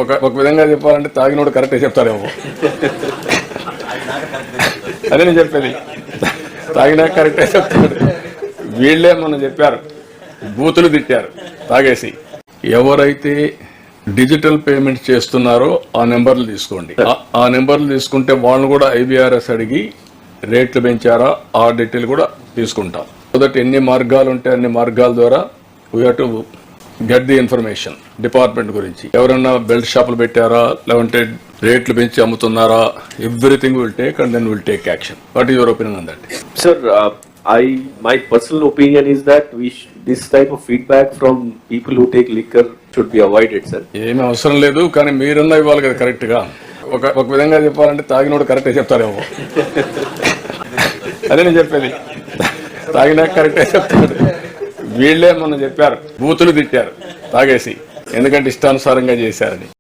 ఒక విధంగా చెప్పాలంటే తాగినోడు కరెక్టే చెప్తారేమో. అదే నేను చెప్పేది, తాగినా కరెక్టే చెప్తాడు. వీళ్ళే మొన్న చెప్పారు, బూతులు తిట్టారు తాగేసి. ఎవరైతే డిజిటల్ పేమెంట్ చేస్తున్నారో ఆ నెంబర్లు తీసుకోండి. ఆ నెంబర్లు తీసుకుంటే వాళ్ళు కూడా ఐబీఆర్ఎస్ అడిగి రేట్లు పెంచారా ఆ డీటెయిల్ కూడా తీసుకుంటాం. సో దట్ ఎన్ని మార్గాలు ఉంటే అన్ని మార్గాల ద్వారా we have to get the information department గురించి. ఎవరన్నా బెల్ట్ షాపులు పెట్టారా, లేదంటే రేట్లు పెంచి అమ్ముతున్నారా, everything will take and then will take action. What is your opinion on that? Sir, my personal opinion is that this type of feedback from people who take liquor should be avoided, sir. ఏమీ అవసరం లేదు, కానీ మీరన్నా ఇవ్వాలి కదా correct గా. ఒక విధంగా చెప్పాలంటే తాగినోడు కరెక్టే చెప్తారేమో. అదే నేను చెప్పేది, తాగినా కరెక్టే చెప్తాడు. వీళ్ళే మొన్న చెప్పారు, బూతులు తిట్టారు తాగేసి, ఎందుకంటే ఇష్టానుసారంగా చేశారని.